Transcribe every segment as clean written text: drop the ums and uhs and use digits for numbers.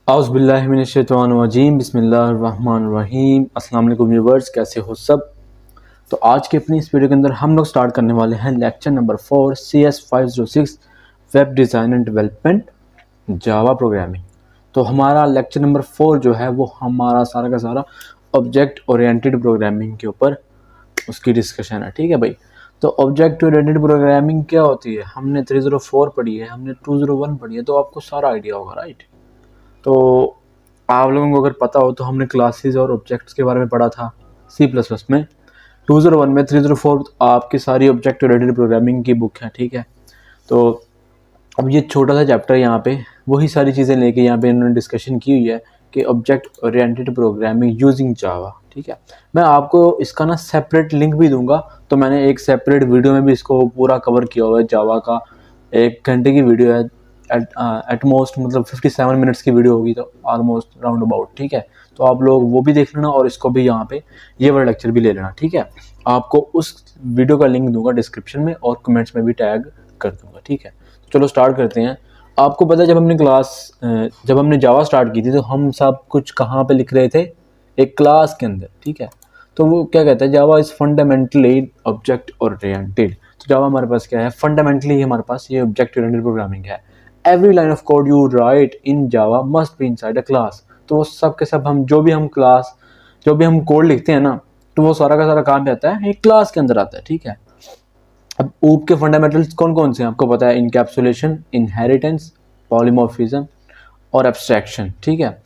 औज़ुबिल्लाहिमिनश्शैतानिर्रजीम बिस्मिल्लाहिर्रहमानिर्रहीम। अस्सलाम वालेकुम व्यूअर्स, कैसे हो सब। तो आज के अपनी इस वीडियो के अंदर हम लोग स्टार्ट करने वाले हैं lecture number 4 CS506 web design and development Java programming. तो हमारा लेक्चर नंबर 4 जो है वो हमारा सारा का सारा ऑब्जेक्ट ओरिएंटेड प्रोग्रामिंग के ऊपर उसकी डिस्कशन है। ठीक है भाई। तो ऑब्जेक्ट ओरिएंटेड प्रोग्रामिंग क्या होती है, हमने 304 पढ़ी है, हमने 201 पढ़ी है, तो आपको सारा आइडिया होगा राइट। तो आप लोगों को अगर पता हो तो हमने क्लासेस और ऑब्जेक्ट्स के बारे में पढ़ा था C++ में। 201 में 304 आपकी सारी ऑब्जेक्ट ओरिएंटेड प्रोग्रामिंग की बुक है। ठीक है। तो अब ये छोटा सा चैप्टर यहाँ पे वही सारी चीज़ें लेके यहाँ पे इन्होंने डिस्कशन की हुई है कि object oriented programming using Java. ठीक है। मैं आपको इसका ना सेपरेट लिंक भी दूंगा, तो मैंने एक सेपरेट वीडियो में भी इसको पूरा कवर किया हुआ है। जावा का 1 घंटे की वीडियो है, एट मोस्ट मतलब 57 मिनट्स की वीडियो होगी, तो ऑलमोस्ट राउंड अबाउट। ठीक है। तो आप लोग वो भी देख लेना और इसको भी यहाँ पे ये वाला लेक्चर भी ले लेना। ठीक है। आपको उस वीडियो का लिंक दूंगा डिस्क्रिप्शन में और कमेंट्स में भी टैग कर दूंगा। ठीक है। तो चलो स्टार्ट करते हैं। आपको पता है जब हमने जावा स्टार्ट की थी तो हम सब कुछ कहाँ पे लिख रहे थे, एक क्लास के अंदर। ठीक है। तो वो क्या कहता है, जावा इज़ फंडामेंटली ऑब्जेक्ट ओरिएंटेड। तो जावा हमारे पास क्या है, फंडामेंटली हमारे पास ये ऑब्जेक्ट ओरिएंटेड प्रोग्रामिंग है। Every line of code you right in Java must be inside a class. तो वो सब के सब जो भी हम कोड लिखते हैं ना, तो वो सारा का सारा काम आता है एक क्लास के अंदर आता है। ठीक है। अब ऊप के फंडामेंटल्स कौन कौन से हैं आपको पता है, इनकैप्सुलेशन, इनहेरिटेंस, पॉलीमॉर्फिज्म और एब्स्ट्रैक्शन। ठीक है।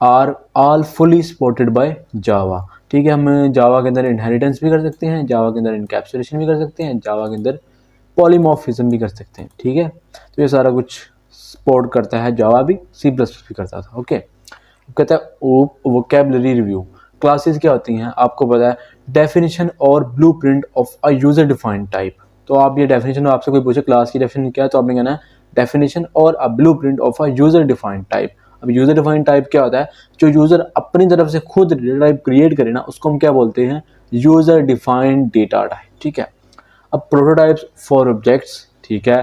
Are all fully supported by Java. ठीक है। हम जावा के अंदर इनहेरिटेंस भी कर सकते हैं, जावा के अंदर इनकैप्सुलेशन भी कर सकते हैं, जावा के अंदर पॉलीमॉर्फिज्म भी कर सकते हैं। ठीक है। तो ये सारा कुछ सपोर्ट करता है जावा भी, C++ भी करता था। ओके। कहता है वोकैबुलरी रिव्यू। क्लासेस क्या होती हैं आपको पता है, डेफिनेशन और blueprint of a user defined type. तो आप ये डेफिनेशन आपसे कोई पूछे क्लास की डेफिनेशन क्या है, तो आपने कहना है डेफिनेशन और a blueprint of a user defined type. अब यूजर डिफाइंड टाइप क्या होता है, जो यूजर अपनी तरफ से खुद डेटा टाइप क्रिएट करे ना, उसको हम क्या बोलते हैं, यूजर डिफाइंड डेटा टाइप। ठीक है। अब प्रोटोटाइप्स फॉर ऑब्जेक्ट्स। ठीक है।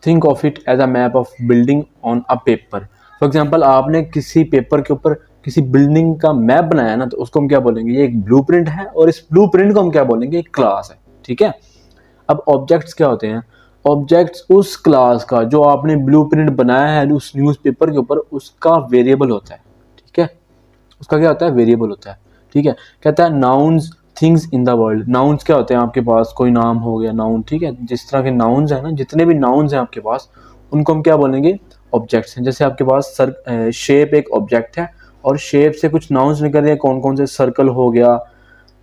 Think of it as a map of building on a paper. For example आपने किसी पेपर के ऊपर किसी बिल्डिंग का मैप बनाया ना, तो उसको हम क्या बोलेंगे, ये एक ब्लूप्रिंट है, और इस ब्लूप्रिंट को हम क्या बोलेंगे, एक क्लास है। ठीक है। अब ऑब्जेक्ट्स क्या होते हैं, ऑब्जेक्ट्स उस क्लास का जो आपने ब्लूप्रिंट बनाया है उस न्यूज़पेपर के ऊपर, उसका वेरिएबल होता है। ठीक है। उसका क्या होता है, वेरिएबल होता है। ठीक है। कहता है nouns things in the world. Nouns क्या होते हैं आपके पास, कोई नाम हो गया नाउन। ठीक है। जिस तरह के नाउन्स हैं ना, जितने भी नाउन्स हैं आपके पास, उनको हम क्या बोलेंगे, ऑब्जेक्ट्स हैं। जैसे आपके पास शेप एक ऑब्जेक्ट है, और शेप से कुछ नाउन्स निकल रहे हैं, कौन कौन से, सर्कल हो गया,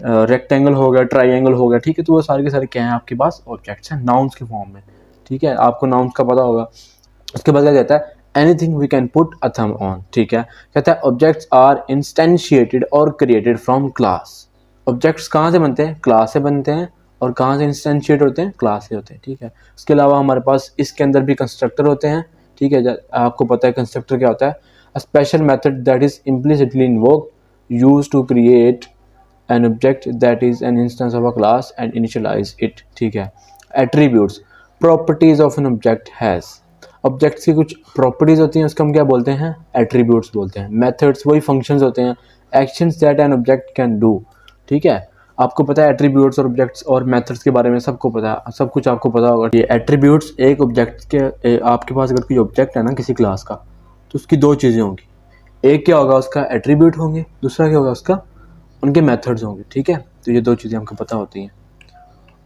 रेक्टेंगल हो गया, ट्राइंगल हो गया। ठीक है। तो वो सारे के सारे क्या हैं आपके पास, ऑब्जेक्ट्स हैं नाउन्स के फॉर्म में। ठीक है। आपको नाउन्स का पता होगा। उसके बाद क्या कहता है, anything we can put a thumb on. ठीक है। कहता है ऑब्जेक्ट्स आर इंस्टेंशिएटेड और क्रिएटेड फ्रॉम क्लास। ऑब्जेक्ट्स कहाँ से बनते हैं, क्लास से बनते हैं, और कहाँ से इंस्टेंशिएट होते हैं, क्लास से होते हैं। ठीक है। उसके अलावा हमारे पास इसके अंदर भी कंस्ट्रक्टर होते हैं। ठीक है। आपको पता है कंस्ट्रक्टर क्या होता है, a special method that is implicitly invoked used to create an object that is an instance of a class and initialize it। ठीक है। attributes, properties of an object has। Objects की कुछ प्रॉपर्टीज होती हैं, उसको हम क्या बोलते हैं, एट्रीब्यूट्स बोलते हैं। मेथड्स वही फंक्शंस होते हैं। Actions that an object can do. ठीक है। आपको पता है एट्रीब्यूट्स और ऑब्जेक्ट्स और मेथड्स के बारे में सबको पता है, सब कुछ आपको पता होगा। ये एट्रीब्यूट्स एक ऑब्जेक्ट के, आपके पास अगर कोई ऑब्जेक्ट है ना किसी क्लास का, तो उसकी दो चीज़ें होंगी, एक क्या होगा उसका एट्रीब्यूट होंगे, दूसरा क्या होगा उसका उनके मेथड्स होंगे। ठीक है। तो ये दो चीज़ें हमको पता होती हैं।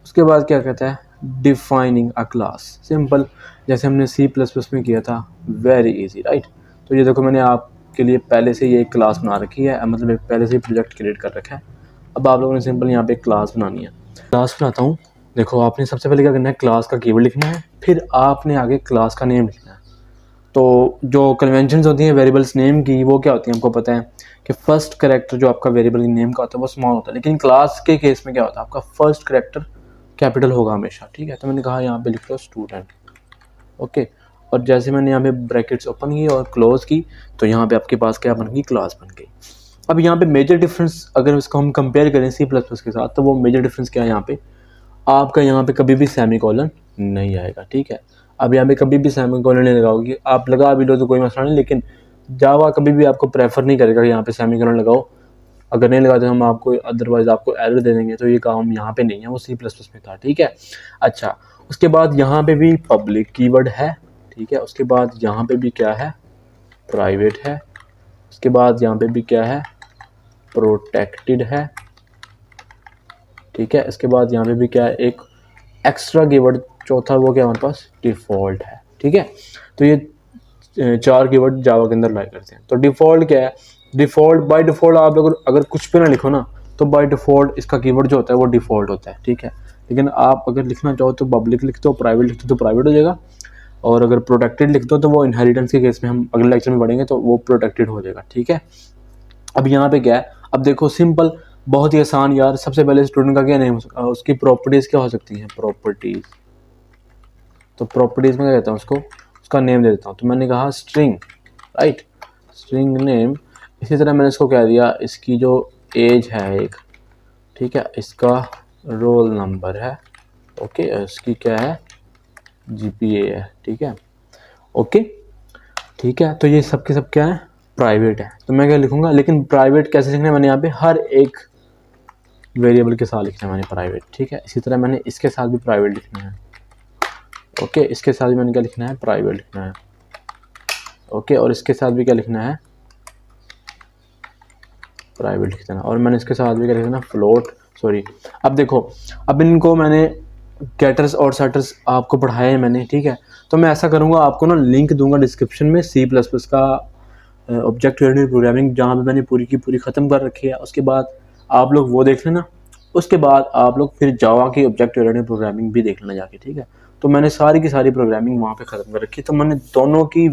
उसके बाद क्या कहता है, डिफाइनिंग अ क्लास। सिंपल, जैसे हमने C++ में किया था, वेरी इजी राइट। तो ये देखो मैंने आपके लिए पहले से ये एक क्लास बना रखी है, मतलब एक पहले से ही प्रोजेक्ट क्रिएट कर रखा है। अब आप लोगों ने सिंपल यहाँ पे एक क्लास बनानी है। क्लास बनाता हूँ। देखो आपने सबसे पहले क्या करना है, क्लास का कीवर्ड लिखना है, फिर आपने आगे क्लास का नेम लिखना है। तो जो कन्वेंशंस होती हैं वेरिएबल्स नेम की, वो क्या होती हैं आपको पता है कि फर्स्ट कैरेक्टर जो आपका वेरिएबल नेम का होता है वो स्मॉल होता है, लेकिन क्लास के केस में क्या होता है, आपका फर्स्ट कैरेक्टर कैपिटल होगा हमेशा। ठीक है। तो मैंने कहा यहाँ पे लिख लो स्टूडेंट। ओके। और जैसे मैंने यहाँ पे ब्रैकेट्स ओपन की और क्लोज की, तो यहाँ पे आपके पास क्या बन गई, क्लास बन गई। अब यहाँ पे मेजर डिफरेंस अगर इसको हम कंपेयर करें C++ के साथ, तो वो मेजर डिफरेंस क्या है, यहाँ पे आपका यहाँ पे कभी भी सेमीकोलन नहीं आएगा। ठीक है। अब यहाँ पे कभी भी सेमीकोलन नहीं लगाओगे, आप लगा भी लो तो कोई मसला नहीं, लेकिन जावा कभी भी आपको प्रेफर नहीं करेगा कि यहाँ पे सेमीकोलन लगाओ। अगर नहीं लगाते हम आपको अदरवाइज आपको एरर दे देंगे। तो ये काम यहाँ पे नहीं है, वो C++ में था, ठीक है। अच्छा, उसके बाद यहाँ पे भी पब्लिक कीवर्ड है, ठीक है। उसके बाद यहाँ पे भी क्या है, प्राइवेट है। उसके बाद यहाँ पे भी क्या है, प्रोटेक्टेड है, ठीक है। इसके बाद यहाँ पे भी क्या है, एक एक्स्ट्रा कीवर्ड चौथा, वो क्या हमारे पास डिफ़ॉल्ट है, ठीक है। तो ये 4 कीवर्ड जावा के अंदर लाइक करते हैं। तो डिफ़ॉल्ट क्या है, डिफ़ॉल्ट बाय डिफ़ॉल्ट आप अगर कुछ भी ना लिखो ना, तो बाय डिफ़ॉल्ट इसका कीवर्ड जो होता है वो डिफ़ॉल्ट होता है, ठीक है। लेकिन आप अगर लिखना चाहो तो पब्लिक लिखते हो, प्राइवेट लिखते हो तो प्राइवेट हो जाएगा, और अगर प्रोटेक्टेड लिखते हो तो वो इनहेरिटेंस के केस में हम अगले लेक्चर में पढ़ेंगे तो वो प्रोटेक्टेड हो जाएगा, ठीक है। अब यहाँ पे क्या है, अब देखो सिंपल, बहुत ही आसान यार। सबसे पहले स्टूडेंट का क्या नेम हो सकता है, उसकी प्रॉपर्टीज़ क्या हो सकती हैं, प्रॉपर्टीज़। तो प्रॉपर्टीज़ में क्या कहता हूँ उसको, उसका नेम दे देता हूँ। तो मैंने कहा स्ट्रिंग, राइट, स्ट्रिंग नेम। इसी तरह मैंने इसको कह दिया इसकी जो एज है एक, ठीक है, इसका रोल नंबर है, ओके, इसकी क्या है, GPA है, ठीक है, ओके, ठीक है। तो ये सब के सब क्या है, प्राइवेट है। तो मैं क्या लिखूंगा, लेकिन प्राइवेट कैसे लिखना है, मैंने यहाँ पे हर एक वेरिएबल के साथ लिखना है मैंने प्राइवेट, ठीक है। इसी तरह मैंने इसके साथ भी प्राइवेट लिखना है, ओके। इसके साथ भी मैंने क्या लिखना है, प्राइवेट लिखना है, ओके। और इसके साथ भी क्या लिखना है, प्राइवेट लिख देना। और मैंने इसके साथ भी क्या लिखना, फ्लोट, सॉरी। अब देखो, अब इनको मैंने गेटर्स और सेटर्स आपको पढ़ाए हैं मैंने, ठीक है। तो मैं ऐसा करूँगा, आपको ना लिंक दूंगा डिस्क्रिप्शन में C++ का ऑब्जेक्ट ओरिएंटेड प्रोग्रामिंग, जहाँ पे मैंने पूरी की पूरी ख़त्म कर रखी है। उसके बाद आप लोग वो देख लेना, उसके बाद आप लोग फिर जावा की ऑब्जेक्ट ओरिएंटेड प्रोग्रामिंग भी देख लेना जाके, ठीक है। तो मैंने सारी की सारी प्रोग्रामिंग वहाँ पे ख़त्म कर रखी है। तो मैंने दोनों की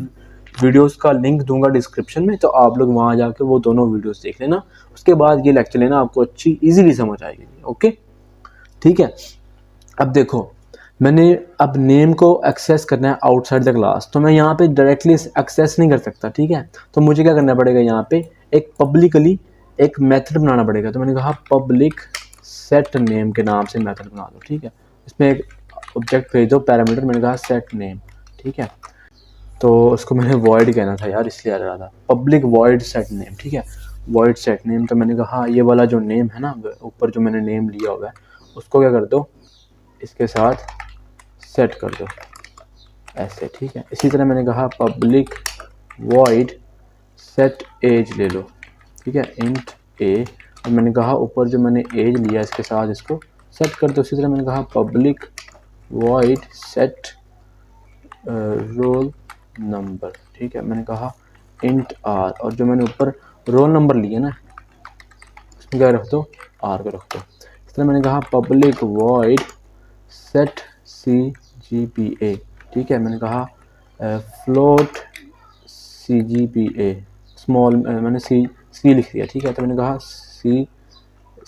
वीडियोस का लिंक दूंगा डिस्क्रिप्शन में, तो आप लोग वहाँ जाके वो दोनों वीडियोस देख लेना। उसके बाद ये लेक्चर लेना, आपको अच्छी ईजिली समझ आएगी, ओके, ठीक है। अब देखो, मैंने अब नेम को एक्सेस करना है आउटसाइड द क्लास, तो मैं यहाँ पे डायरेक्टली एक्सेस नहीं कर सकता, ठीक है। तो मुझे क्या करना पड़ेगा, यहाँ पे एक पब्लिकली एक मेथड बनाना पड़ेगा। तो मैंने कहा पब्लिक सेट नेम के नाम से मेथड बना दो, ठीक है। इसमें एक ऑब्जेक्ट भेज दो पैरामीटर, मैंने कहा सेट नेम, ठीक है। तो उसको मैंने वॉइड कहना था यार, इसलिए आ रहा था पब्लिक वॉइड सेट नेम, ठीक है, वॉइड सेट नेम। तो मैंने कहा ये वाला जो नेम है ना, ऊपर जो मैंने नेम लिया हुआ है, उसको क्या कर दो, इसके साथ सेट कर दो ऐसे, ठीक है। इसी तरह मैंने कहा पब्लिक वॉइड सेट एज ले लो, ठीक है, इंट ए। और मैंने कहा ऊपर जो मैंने एज लिया इसके साथ इसको सेट कर दो। इसी तरह मैंने कहा public void set roll number, ठीक है। मैंने कहा इंट आर, और जो मैंने ऊपर रोल नंबर लिया ना, उसमें क्या रख दो, आर को रख दो। इस तरह मैंने कहा पब्लिक वॉइड सेट CGPA, ठीक है। मैंने कहा फ्लोट CGPA स्मॉल, मैंने सी लिख दिया, ठीक है। तो मैंने कहा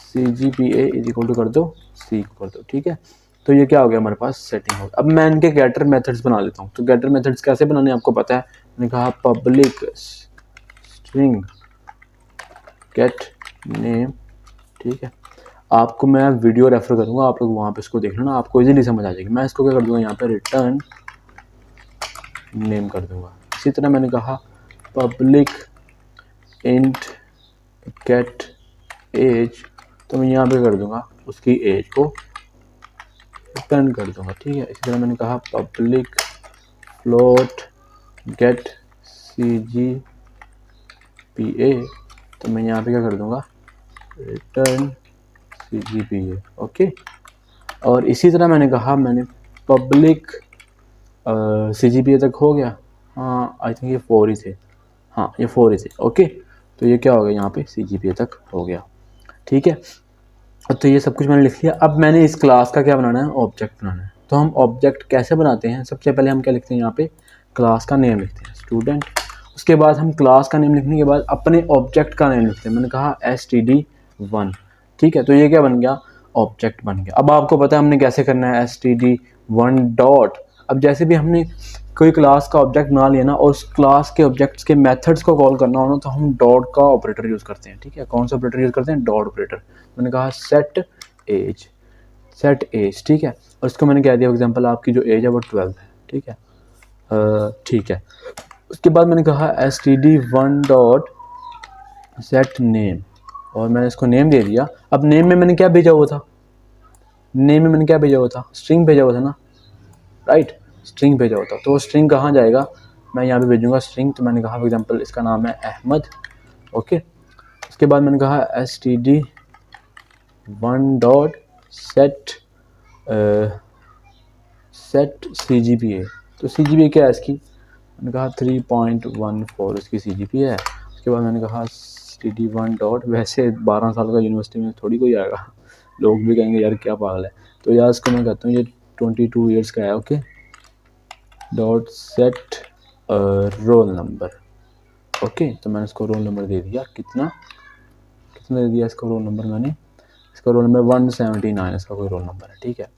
CGPA इज इक्वल टू कर दो C को कर दो, ठीक है। तो ये क्या हो गया, हमारे पास सेटिंग हो गया। अब मैं इनके गेटर मेथड्स बना लेता हूँ। तो गेटर मेथड्स कैसे बनाने आपको पता है। मैंने कहा पब्लिक स्ट्रिंग गेट नेम, ठीक है। आपको मैं वीडियो रेफर करूँगा, आप लोग वहाँ पे इसको देख लेना, आपको इजीली समझ आ जाएगी। मैं इसको क्या कर दूँगा, यहाँ पे रिटर्न नेम कर दूँगा। इसी तरह मैंने कहा पब्लिक इंट गेट एज, तो मैं यहाँ पे कर दूँगा उसकी एज को रिटर्न कर दूँगा, ठीक है। इसी तरह मैंने कहा पब्लिक फ्लोट गेट CGPA, तो मैं यहाँ पे क्या कर दूँगा, रिटर्न CGPA, ओके। और इसी तरह मैंने कहा, मैंने पब्लिक CGPA तक हो गया, हाँ आई थिंक ये 4 ही थे, हाँ ये 4 ही थे, ओके। तो ये क्या हो गया, यहाँ पे CGPA तक हो गया, ठीक है। तो ये सब कुछ मैंने लिख लिया। अब मैंने इस क्लास का क्या बनाना है, ऑब्जेक्ट बनाना है। तो हम ऑब्जेक्ट कैसे बनाते हैं, सबसे पहले हम क्या लिखते हैं, यहाँ पे क्लास का नेम लिखते हैं स्टूडेंट। उसके बाद हम क्लास का नेम लिखने के बाद अपने ऑब्जेक्ट का नेम लिखते हैं। मैंने कहा std1, ठीक है। तो ये क्या बन गया, ऑब्जेक्ट बन गया। अब आपको पता है हमने कैसे करना है, std1 डॉट। अब जैसे भी हमने कोई क्लास का ऑब्जेक्ट बना लिया ना, और उस क्लास के ऑब्जेक्ट्स के मेथड्स को कॉल करना हो ना, तो हम डॉट का ऑपरेटर यूज़ करते हैं, ठीक है। कौन सा ऑपरेटर यूज़ करते हैं, डॉट ऑपरेटर। मैंने कहा सेट एज, ठीक है। और इसको मैंने कह दिया एग्जांपल, आपकी जो एज है वो 12 है, ठीक है। ठीक है। उसके बाद मैंने कहा std1 डॉट सेट नेम, और मैंने इसको नेम दे दिया। अब नेम में मैंने क्या भेजा हुआ था, नेम में मैंने क्या भेजा हुआ था, स्ट्रिंग भेजा हुआ था ना, राइट, स्ट्रिंग भेजा हुआ था। तो स्ट्रिंग कहाँ जाएगा, मैं यहाँ पे भेजूंगा स्ट्रिंग। तो मैंने कहा फॉर एग्जांपल इसका नाम है अहमद, ओके। उसके बाद मैंने कहा std1 डॉट सेट CGPA। तो CGPA क्या है इसकी, मैंने कहा 3.14 इसकी CGPA है। उसके बाद मैंने कहा std1 डॉट, वैसे 12 साल का यूनिवर्सिटी में थोड़ी कोई आएगा, लोग भी कहेंगे यार क्या पागल है, तो यार इसको मैं कहता हूँ ये 22 ईयर्स का है, okay. Dot set roll number, okay. तो मैंने इसको रोल नंबर दे दिया, कितना दे दिया इसको रोल नंबर, मैंने इसका रोल नंबर 179 इसका कोई रोल नंबर है, ठीक है।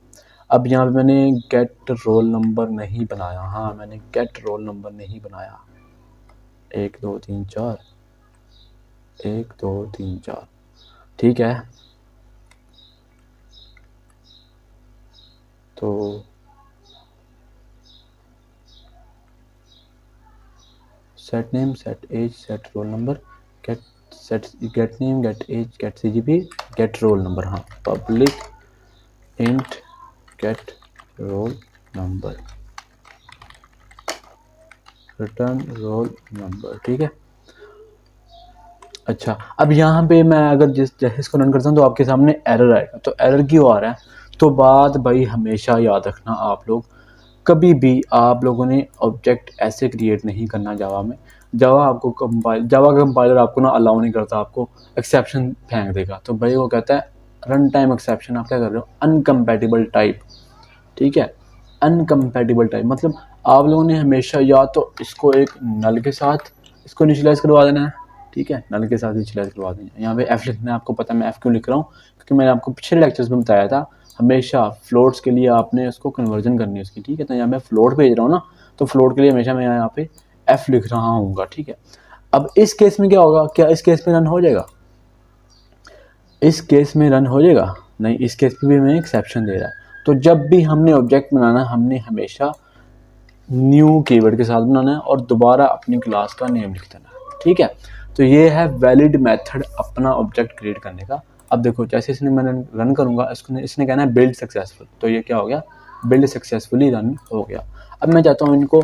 अब यहाँ पे मैंने गेट रोल नंबर नहीं बनाया, हाँ मैंने गेट रोल नंबर नहीं बनाया, 1 2 3 4, 1 2 3 4, ठीक है। तो set name, set age, set roll number, get set, get name, get age, get CGP, get roll number, हाँ public int get roll number, return roll number, ठीक है। अच्छा, अब यहाँ पे मैं अगर जैसे इसको रन करता हूँ तो आपके सामने एरर आएगा। तो एरर क्यों आ रहा है, तो बात भाई हमेशा याद रखना, आप लोग कभी भी आप लोगों ने ऑब्जेक्ट ऐसे क्रिएट नहीं करना जावा में। जावा का कंपाइलर आपको ना अलाउ नहीं करता, आपको एक्सेप्शन फेंक देगा। तो भाई वो कहता है रन टाइम एक्सेप्शन, आप क्या कर रहे हो, अनकम्पैटिबल टाइप, ठीक है। अनकम्पैटिबल टाइप मतलब आप लोगों ने हमेशा या तो इसको एक नल के साथ इसको इनिशियलाइज करवा देना है, ठीक है, नल के साथ इनिशियलाइज करवा देना है। यहाँ पे एफ लिखना है, आपको पता है मैं एफ क्यों लिख रहा हूँ, क्योंकि मैंने आपको पिछले लेक्चर्स में बताया था हमेशा फ्लोट्स के लिए आपने उसको कन्वर्जन करनी है उसकी, ठीक है। तो यहाँ मैं फ्लोट भेज रहा हूँ ना, तो फ्लोट के लिए हमेशा मैं यहाँ पे एफ लिख रहा हूँ, ठीक है। अब इस केस में क्या होगा, क्या इस केस में रन हो जाएगा, इस केस में रन हो जाएगा नहीं, इस केस में भी हमें एक्सेप्शन दे रहा है। तो जब भी हमने ऑब्जेक्ट बनाना है हमने हमेशा न्यू कीवर्ड के साथ बनाना है और दोबारा अपनी क्लास का नेम लिख देना है, ठीक है। तो ये है वैलिड मेथड अपना ऑब्जेक्ट क्रिएट करने का। अब देखो जैसे इसने मैंने रन करूंगा, इसने कहना है बिल्ड सक्सेसफुल, तो ये क्या हो गया, बिल्ड सक्सेसफुली रन हो गया। अब मैं चाहता हूँ इनको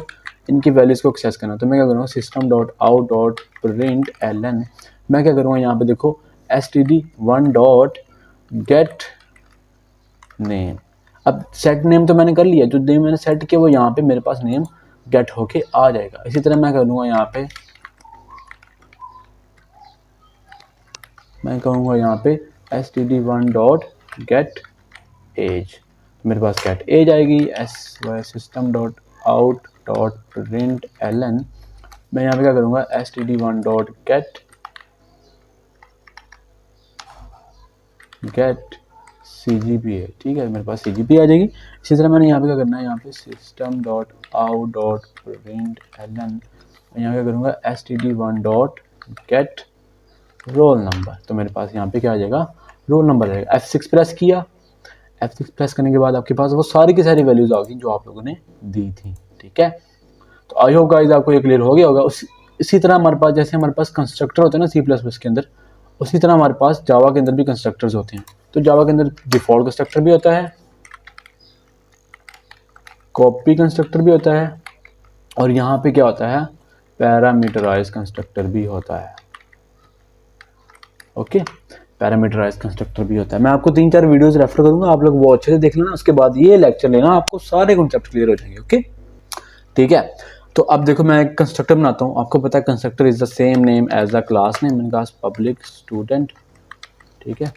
इनकी वैल्यूज़ को एक्सेस करना, तो मैं क्या करूँगा, system dot out dot print ln, मैं क्या करूँगा यहाँ पे देखो std1 डॉट गेट नेम। अब सेट नेम तो मैंने कर लिया, जो नेम मैंने सेट किया वो यहाँ पे मेरे पास नेम गेट होके आ जाएगा। इसी तरह मैं करूँगा यहाँ पे, मैं कहूँगा यहाँ पे std1 डॉट गेट एज, मेरे पास गेट एज आएगी। System dot out dot print ln, मैं यहाँ पे क्या करूँगा std1 डॉट गेट CGPA, ठीक है, मेरे पास CGPA आ जाएगी। इसी तरह मैंने यहाँ पे क्या करना है, यहाँ पे system dot out dot print ln, मैं यहाँ क्या करूँगा std1 dot gate roll number, तो मेरे पास यहाँ पे क्या आ जाएगा, रोल नंबर आएगा। F6 प्रेस किया, F6 प्रेस करने के बाद आपके पास वो सारी की सारी वैल्यूज आ गई जो आप लोगों ने दी थी, ठीक है। तो आई होप गाइस आपको ये क्लियर हो गया होगा। इसी तरह हमारे पास जैसे हमारे पास कंस्ट्रक्टर होते हैं ना C++ के अंदर, उसी तरह हमारे पास जावा के अंदर भी कंस्ट्रक्टर्स होते हैं। तो जावा के अंदर डिफॉल्ट कंस्ट्रक्टर भी होता है, कॉपी कंस्ट्रक्टर भी होता है, और यहाँ पे क्या होता है, पैरामीटराइज कंस्ट्रक्टर भी होता है, ओके। पैरामीटराइज कंस्ट्रक्टर भी होता है। मैं आपको 3-4 वीडियोस रेफर करूंगा, आप लोग वो अच्छे से देख लेना, उसके बाद ये लेक्चर लेना, आपको सारे कॉन्सेप्ट क्लियर हो जाएंगे, ओके, ठीक है। तो अब देखो मैं एक कंस्ट्रक्टर बनाता हूँ, आपको पता है constructor is the same name as the class name, मैंने कहा पब्लिक स्टूडेंट, ठीक है।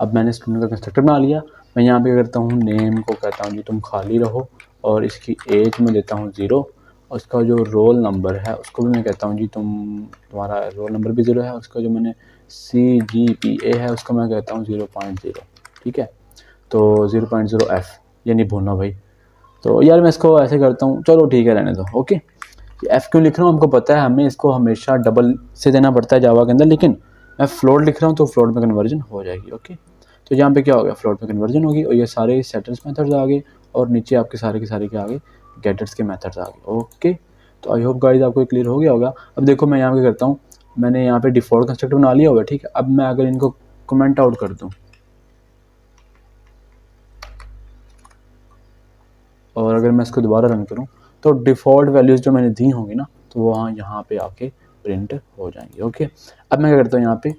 अब मैंने स्टूडेंट का कंस्ट्रक्टर बना लिया। मैं यहाँ पे करता हूँ नेम को कहता हूँ जी तुम खाली रहो, और इसकी एज में देता हूँ 0, और उसका जो रोल नंबर है उसको भी मैं कहता हूँ जी तुम्हारा रोल नंबर भी 0 है, उसका जो मैंने CGPA है उसको मैं कहता हूँ 0.0, ठीक है। तो 0.0 F, ये नहीं भूलना भाई। तो यार मैं इसको ऐसे करता हूँ, चलो ठीक है रहने दो, ओके। F क्यों लिख रहा हूँ, हमको पता है हमें इसको हमेशा डबल से देना पड़ता है जावा के अंदर, लेकिन मैं फ्लोट लिख रहा हूँ तो फ्लोट में कन्वर्जन हो जाएगी, ओके। तो यहाँ पे क्या हो गया, फ्लोट में कन्वर्जन होगी, और ये सारे सेटल्स मेथड्स आ गए, और नीचे आपके सारे के सारे क्या आ गए, गेटर्स के मेथड्स आ गए। ओके, तो आई होप गाइस आपको क्लियर हो गया होगा। अब देखो मैं यहाँ पे करता हूँ, मैंने यहाँ पे डिफ़ॉल्ट कंस्ट्रक्टर बना लिया होगा, ठीक है। अब मैं अगर इनको कमेंट आउट कर दूँ और अगर मैं इसको दोबारा रन करूँ तो डिफ़ॉल्ट वैल्यूज़ जो मैंने दी होंगी ना, तो वो यहाँ पे आके प्रिंट हो जाएंगी। ओके, अब मैं क्या करता हूँ, यहाँ पे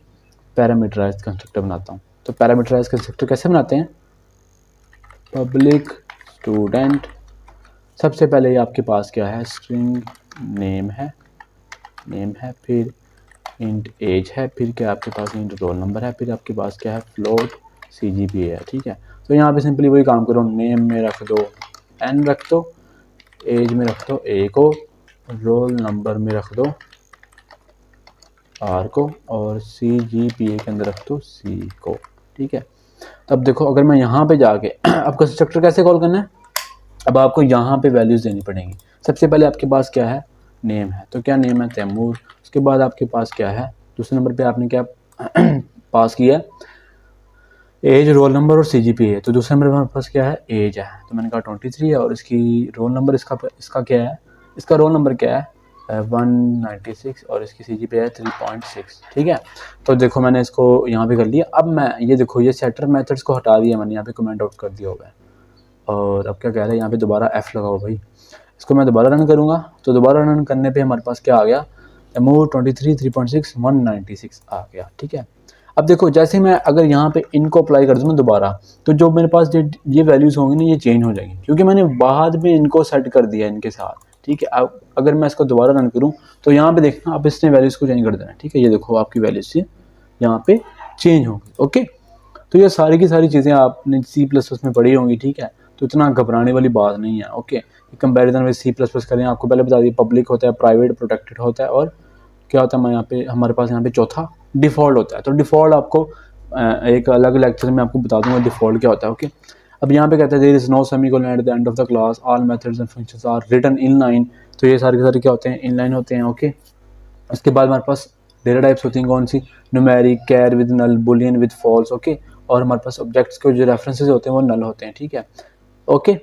पैरामीटराइज्ड कंस्ट्रक्टर बनाता हूँ। तो पैरामीटराइज्ड कंस्ट्रक्टर कैसे बनाते हैं, पब्लिक स्टूडेंट, सबसे पहले ये आपके पास क्या है, स्ट्रिंग नेम है, फिर इंट एज है, फिर क्या आपके पास इंट रोल नंबर है, फिर आपके पास क्या है, फ्लोट CGPA है, ठीक है। तो यहाँ पे सिंपली वही काम करो, नेम में रख दो n रख दो, एज में रख दो a को, रोल नंबर में रख दो r को, और CGPA के अंदर रख दो c को, ठीक है। तब देखो अगर मैं यहाँ पे जाके अब कंस्ट्रक्टर कैसे कॉल करना है, अब आपको यहाँ पे वैल्यूज़ देनी पड़ेंगी। सबसे पहले आपके पास क्या है, नेम है, तो क्या नेम है, तैमूर। उसके बाद आपके पास क्या है, दूसरे नंबर पे आपने क्या पास किया, एज, रोल नंबर और CGPA है। तो दूसरे नंबर पे हमारे पास क्या है, एज है, तो मैंने कहा 23 है, और इसकी रोल नंबर इसका क्या है, इसका रोल नंबर क्या है 196, और इसकी CGPA है 3.6, ठीक है। तो देखो मैंने इसको यहाँ पे कर लिया। अब मैं ये देखो ये सेटर मेथड्स को हटा दिया मैंने, यहाँ पे कमेंट आउट कर दिया होगा। और अब क्या कह रहा है, यहाँ पे दोबारा F लगाओ भाई। इसको मैं दोबारा रन करूँगा, तो दोबारा रन करने पे हमारे पास क्या आ गया, मूव 23, 3.6, 196 आ गया, ठीक है। अब देखो जैसे मैं अगर यहाँ पे इनको अप्लाई कर दूँ ना दोबारा, तो जो मेरे पास ये वैल्यूज़ होंगी ना, ये चेंज हो जाएंगी, क्योंकि मैंने बाद में इनको सेट कर दिया इनके साथ, ठीक है। अब अगर मैं इसको दोबारा रन करूँ तो यहाँ पे देखना, अब इसने वैल्यूज़ को चेंज कर देना, ठीक है। ये देखो आपकी वैल्यूज़ से यहाँ पे चेंज होंगी। ओके, तो ये सारी की सारी चीज़ें आपने C++ में पढ़ी होंगी, ठीक है। तो इतना घबराने वाली बात नहीं है। ओके, कंपैरिजन में C++ करें, आपको पहले बता दिए पब्लिक होता है, प्राइवेट प्रोटेक्टेड होता है, और क्या होता है, मैं यहाँ पे हमारे पास यहाँ पे चौथा डिफ़ॉल्ट होता है। तो डिफ़ॉल्ट आपको एक अलग लेक्चर में आपको बता दूंगा डिफ़ॉल्ट क्या होता है। ओके, अब यहाँ पे कहते हैं there is no semicolon at the end of the class, all methods and functions are written in line. तो ये सारे के सारे क्या होते हैं, इन लाइन होते हैं। ओके, उसके बाद हमारे पास डेटा टाइप्स होती हैं, कौन सी, numeric, char with null, boolean with false. Okay, और हमारे पास ऑब्जेक्ट्स के जो रेफरेंसेस होते हैं वो नल होते हैं, ठीक है। ओके,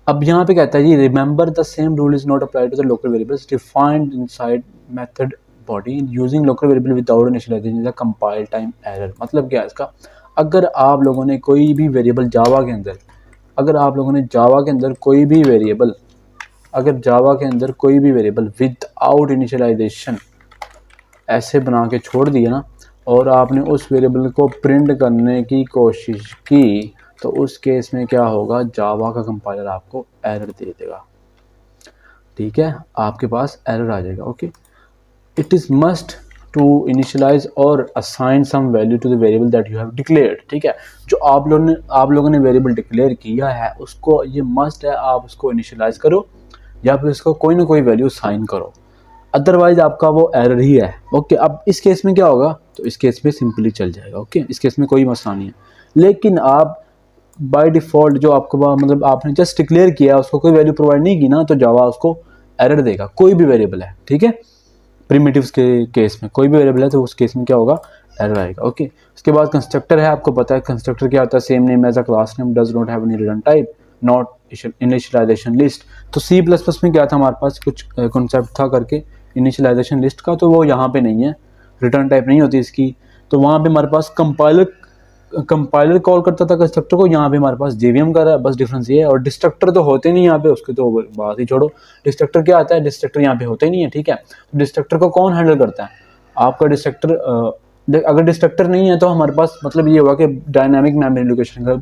अब यहाँ पे कहता है जी remember the same rule is not applied to the local variables defined inside method body using local variable without initialization is a compile time error. मतलब क्या है इसका, अगर आप लोगों ने कोई भी वेरिएबल जावा के अंदर, अगर आप लोगों ने जावा के अंदर कोई भी वेरिएबल, अगर जावा के अंदर कोई भी वेरिएबल विदाउट इनिशियलाइजेशन ऐसे बना के छोड़ दिया ना, और आपने उस वेरिएबल को प्रिंट करने की कोशिश की, तो उस केस में क्या होगा, जावा का कंपाइलर आपको एरर दे देगा, ठीक है। आपके पास एरर आ जाएगा। Okay, it is must to initialize और assign some value to the variable that you have declared, ठीक है। जो आप लोगों ने वेरिएबल डिक्लेयर किया है उसको, ये मस्ट है आप उसको इनिशियलाइज करो या फिर उसको कोई ना कोई वैल्यू साइन करो, अदरवाइज आपका वो एरर ही है। ओके, अब इस केस में क्या होगा, तो इस केस में सिंपली चल जाएगा। ओके, इस केस में कोई मसला नहीं है। लेकिन आप बाय डिफ़ॉल्ट जो आपको मतलब आपने जस्ट डिक्लेयर किया, उसको कोई वैल्यू प्रोवाइड नहीं की ना, तो जावा उसको एरर देगा, कोई भी वेरिएबल है, ठीक है। प्रिमिटिव्स के केस में कोई भी वेरिएबल है तो उस केस में क्या होगा, एरर आएगा। ओके, उसके बाद कंस्ट्रक्टर है, आपको पता है कंस्ट्रक्टर क्या होता है, same name as a class name, does not have any return type, not initialization list. तो C++ में क्या था, हमारे पास कुछ कॉन्सेप्ट था करके इनिशियलाइजेशन लिस्ट का, तो वो यहाँ पे नहीं है, रिटर्न टाइप नहीं होती इसकी। तो वहाँ पे हमारे पास कंपाइलर कॉल करता था कंस्ट्रक्टर को, यहाँ पे हमारे पास JVM कर रहा है, बस डिफरेंस ये है। और डिस्ट्रक्टर तो होते नहीं यहाँ पे, उसके तो बात ही छोड़ो। डिस्ट्रक्टर क्या आता है, डिस्ट्रक्टर यहाँ पे होते ही नहीं है, ठीक है। तो डिस्ट्रक्टर को कौन हैंडल करता है, आपका डिस्ट्रक्टर। अगर डिस्ट्रक्टर नहीं है तो हमारे पास मतलब ये हुआ कि डायनामिक मेमोरी लोकेशन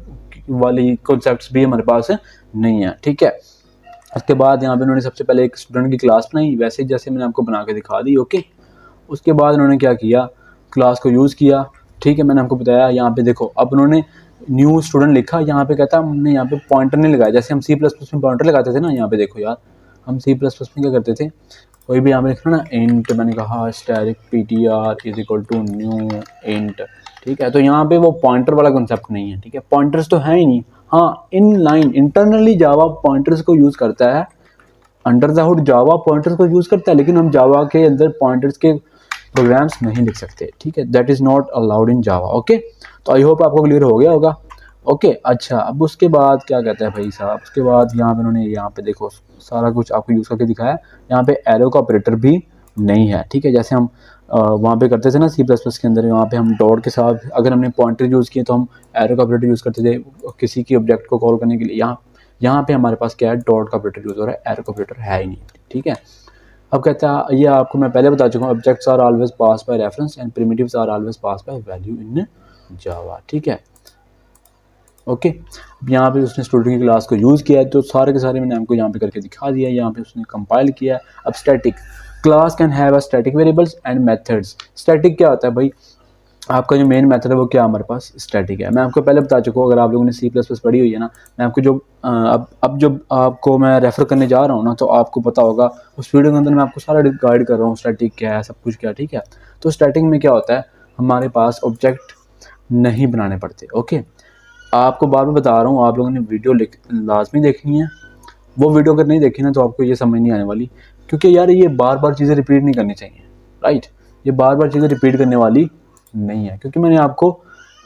वाली कॉन्सेप्ट्स भी हमारे पास नहीं है, ठीक है। उसके बाद यहाँ पे उन्होंने सबसे पहले एक स्टूडेंट की क्लास बनाई, वैसे जैसे मैंने आपको बना के दिखा दी। ओके, उसके बाद उन्होंने क्या किया, क्लास को यूज़ किया, ठीक है। मैंने आपको बताया, यहाँ पे देखो अब उन्होंने न्यू स्टूडेंट लिखा, यहाँ पे कहता है हमने यहाँ पे पॉइंटर नहीं लगाया, जैसे हम C++ में पॉइंटर लगाते थे ना। यहाँ पे देखो यार, हम C++ में क्या करते थे, कोई भी यहाँ पे लिखना ना इंट, मैंने कहा static ptr is equal to new int, ठीक है। तो यहाँ पे वो पॉइंटर वाला कॉन्सेप्ट नहीं है, ठीक है। पॉइंटर्स तो है ही नहीं। हाँ, in line internally Java pointers को यूज़ करता है, under the hood Java pointers को यूज़ करता है, लेकिन हम जावा के अंदर पॉइंटर्स के प्रोग्राम्स नहीं लिख सकते, ठीक है। That is not allowed in Java. Okay, तो आई होप आपको क्लियर हो गया होगा। ओके अच्छा, अब उसके बाद क्या कहता है भाई साहब, उसके बाद यहाँ पे उन्होंने यहाँ पे देखो सारा कुछ आपको यूज़ करके दिखाया। यहाँ पे एरो का ऑपरेटर भी नहीं है, ठीक है। जैसे हम वहाँ पे करते थे ना C++ के अंदर, वहाँ पे हम डॉट के साथ अगर हमने पॉइंटर यूज़ किए तो हम एरो का ऑपरेटर यूज़ करते थे किसी की ऑब्जेक्ट को कॉल करने के लिए। यहाँ पे हमारे पास क्या है, डॉट का ऑपरेटर यूज़ हो रहा है, एरो का ऑपरेटर है ही नहीं, ठीक है। अब कहता है, ये आपको मैं पहले बता चुका हूँ, objects are always pass by reference and primitives are always pass by value in Java, ठीक है। ओके, अब यहाँ पे उसने स्टूडेंट की क्लास को यूज़ किया है, तो सारे के सारे मैंने आपको यहाँ पे करके दिखा दिया है। यहाँ पे उसने कंपाइल किया है। अब static class can have a static variables and methods. Static क्या होता है भाई, आपका जो मेन मेथड है वो क्या हमारे पास स्टैटिक है। मैं आपको पहले बता चुका हूँ, अगर आप लोगों ने C++ पढ़ी हुई है ना, मैं आपको जो अब जब आपको मैं रेफ़र करने जा रहा हूँ ना, तो आपको पता होगा उस वीडियो के अंदर मैं आपको सारा गाइड कर रहा हूँ स्टैटिक क्या है, सब कुछ क्या, ठीक है। तो स्टैटिक में क्या होता है, हमारे पास ऑब्जेक्ट नहीं बनाने पड़ते। ओके, आपको बार बार बता रहा हूँ, आप लोगों ने वीडियो लाजमी देखनी है। वो वीडियो अगर नहीं देखी ना तो आपको ये समझ नहीं आने वाली, क्योंकि यार ये बार बार चीज़ें रिपीट नहीं करनी चाहिए, राइट। ये बार बार चीज़ें रिपीट करने वाली नहीं है, क्योंकि मैंने आपको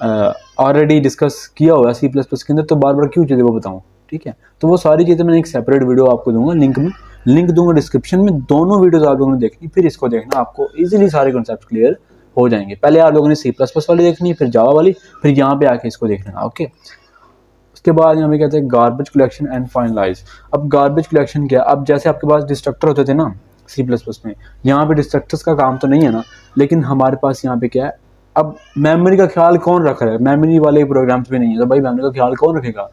ऑलरेडी डिस्कस किया हुआ है C++ के अंदर, तो बार बार क्यों चीज़ें वो बताऊँ, ठीक है। तो वो सारी चीज़ें मैंने एक सेपरेट वीडियो आपको दूंगा, लिंक दूंगा डिस्क्रिप्शन में। दोनों वीडियोज़ आप लोगों ने देखनी, फिर इसको देखना, आपको ईजिली सारे कॉन्सेप्ट क्लियर हो जाएंगे। पहले आप लोगों ने C++ वाली देखनी है, फिर जावा वाली, फिर यहाँ पे आके इसको देख लेना। ओके, उसके बाद यहाँ पे कहते हैं गार्बेज कलेक्शन एंड फाइनलाइज। अब गार्बेज कलेक्शन क्या, अब जैसे आपके पास डिस्ट्रक्टर होते थे ना C++ में, यहाँ पे डिस्ट्रक्टर्स का काम तो नहीं है ना, लेकिन हमारे पास यहाँ पे क्या है, अब मेमोरी का ख्याल कौन रख रहा है, मेमोरी वाले प्रोग्राम्स भी नहीं है, तो भाई मेमोरी का ख्याल कौन रखेगा।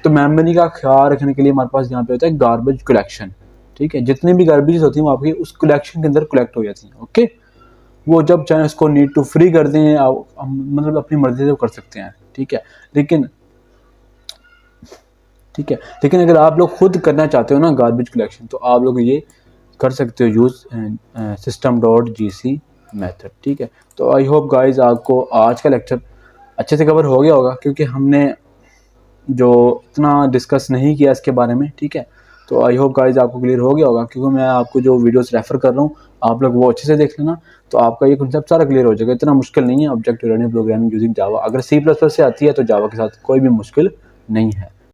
तो मेमोरी का ख्याल रखने के लिए हमारे पास यहाँ पे होता है गार्बेज कलेक्शन, ठीक है। जितनी भी गार्बेज होती है वो आपकी उस कलेक्शन के अंदर कलेक्ट हो जाती है। ओके, वो जब चाहे उसको नीड टू फ्री कर दें, मतलब अपनी मर्जी से कर सकते हैं, ठीक है। लेकिन अगर आप लोग खुद करना चाहते हो ना गार्बेज कलेक्शन, तो आप लोग ये कर सकते हो, यूज़ system.gc मेथड, ठीक है। तो आई होप गाइज आपको आज का लेक्चर अच्छे से कवर हो गया होगा, क्योंकि हमने जो इतना डिस्कस नहीं किया इसके बारे में, ठीक है। तो आई होप गाइज आपको क्लियर हो गया होगा, क्योंकि मैं आपको जो वीडियोस रेफर कर रहा हूँ आप लोग वो अच्छे से देख लेना, तो आपका ये कॉन्सेप्ट सारा क्लियर हो जाएगा। इतना मुश्किल नहीं है object oriented programming using Java. अगर C++ से आती है तो जावा के साथ कोई भी मुश्किल नहीं है।